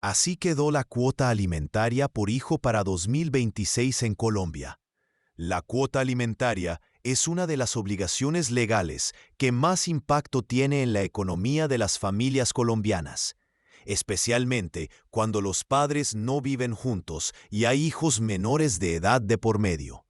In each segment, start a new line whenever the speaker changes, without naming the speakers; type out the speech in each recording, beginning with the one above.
Así quedó la cuota alimentaria por hijo para 2026 en Colombia. La cuota alimentaria es una de las obligaciones legales que más impacto tiene en la economía de las familias colombianas, especialmente cuando los padres no viven juntos y hay hijos menores de edad de por medio.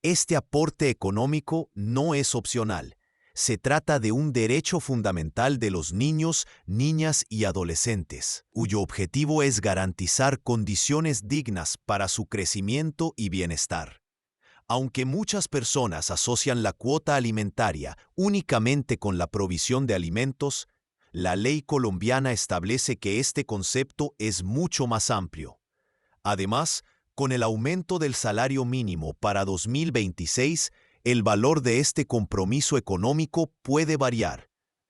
Este aporte económico no es opcional. Se trata de un derecho fundamental de los niños, niñas y adolescentes, cuyo objetivo es garantizar condiciones dignas para su crecimiento y bienestar. Aunque muchas personas asocian la cuota alimentaria únicamente con la provisión de alimentos, la ley colombiana establece que este concepto es mucho más amplio. Además, con el aumento del salario mínimo para 2026, el valor de este compromiso económico puede variar,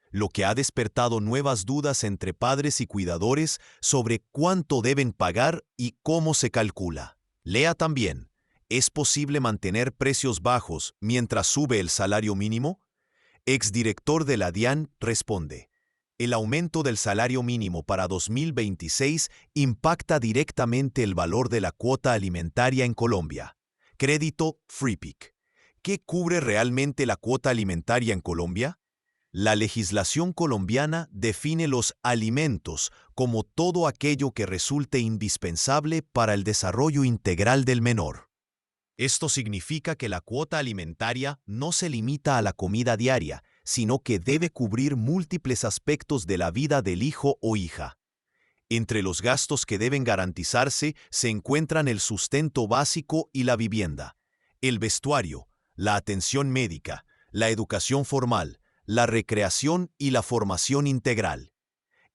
lo que ha despertado nuevas dudas entre padres y cuidadores sobre cuánto deben pagar y cómo se calcula. Lea también, ¿es posible mantener precios bajos mientras sube el salario mínimo? Exdirector de la DIAN responde, el aumento del salario mínimo para 2026 impacta directamente el valor de la cuota alimentaria en Colombia. Crédito Freepik. ¿Qué cubre realmente la cuota alimentaria en Colombia? La legislación colombiana define los alimentos como todo aquello que resulte indispensable para el desarrollo integral del menor. Esto significa que la cuota alimentaria no se limita a la comida diaria, sino que debe cubrir múltiples aspectos de la vida del hijo o hija. Entre los gastos que deben garantizarse se encuentran el sustento básico y la vivienda, el vestuario, la atención médica, la educación formal, la recreación y la formación integral.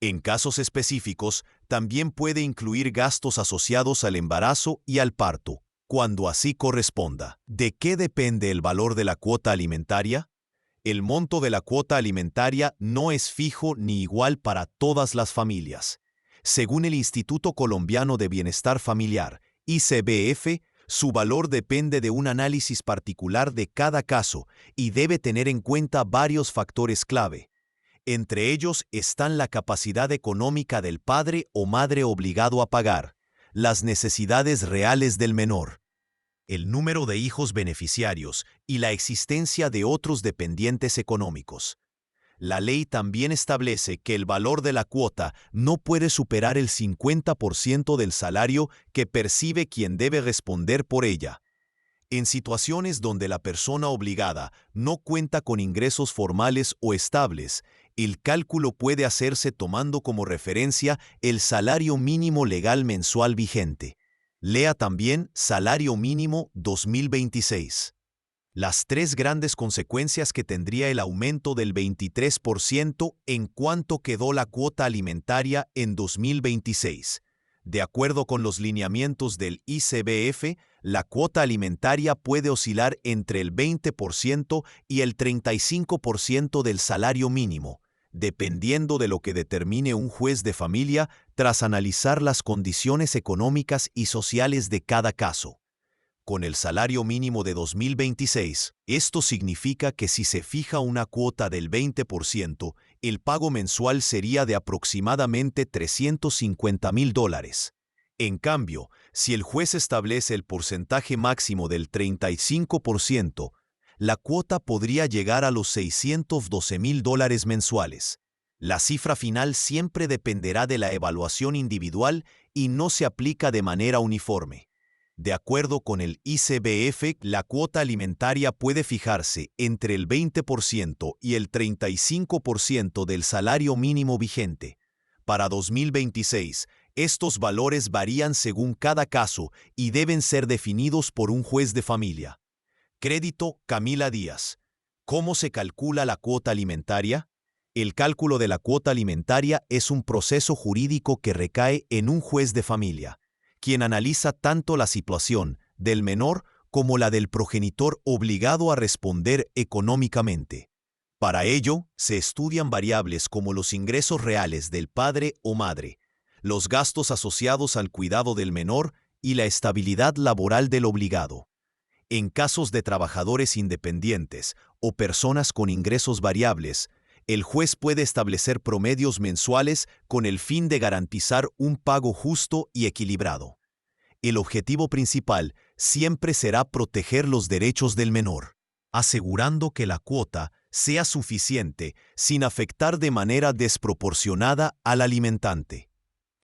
En casos específicos, también puede incluir gastos asociados al embarazo y al parto, cuando así corresponda. ¿De qué depende el valor de la cuota alimentaria? El monto de la cuota alimentaria no es fijo ni igual para todas las familias. Según el Instituto Colombiano de Bienestar Familiar, ICBF, su valor depende de un análisis particular de cada caso y debe tener en cuenta varios factores clave. Entre ellos están la capacidad económica del padre o madre obligado a pagar, las necesidades reales del menor, el número de hijos beneficiarios y la existencia de otros dependientes económicos. La ley también establece que el valor de la cuota no puede superar el 50% del salario que percibe quien debe responder por ella. En situaciones donde la persona obligada no cuenta con ingresos formales o estables, el cálculo puede hacerse tomando como referencia el salario mínimo legal mensual vigente. Lea también Salario Mínimo 2026. Las tres grandes consecuencias que tendría el aumento del 23% en cuanto quedó la cuota alimentaria en 2026. De acuerdo con los lineamientos del ICBF, la cuota alimentaria puede oscilar entre el 20% y el 35% del salario mínimo, dependiendo de lo que determine un juez de familia tras analizar las condiciones económicas y sociales de cada caso. Con el salario mínimo de 2026, esto significa que si se fija una cuota del 20%, el pago mensual sería de aproximadamente $350,000. En cambio, si el juez establece el porcentaje máximo del 35%, la cuota podría llegar a los $612,000 mensuales. La cifra final siempre dependerá de la evaluación individual y no se aplica de manera uniforme. De acuerdo con el ICBF, la cuota alimentaria puede fijarse entre el 20% y el 35% del salario mínimo vigente. Para 2026, estos valores varían según cada caso y deben ser definidos por un juez de familia. Crédito Camila Díaz. ¿Cómo se calcula la cuota alimentaria? El cálculo de la cuota alimentaria es un proceso jurídico que recae en un juez de familia, quien analiza tanto la situación del menor como la del progenitor obligado a responder económicamente. Para ello, se estudian variables como los ingresos reales del padre o madre, los gastos asociados al cuidado del menor y la estabilidad laboral del obligado. En casos de trabajadores independientes o personas con ingresos variables, El juez puede establecer promedios mensuales con el fin de garantizar un pago justo y equilibrado. El objetivo principal siempre será proteger los derechos del menor, asegurando que la cuota sea suficiente sin afectar de manera desproporcionada al alimentante.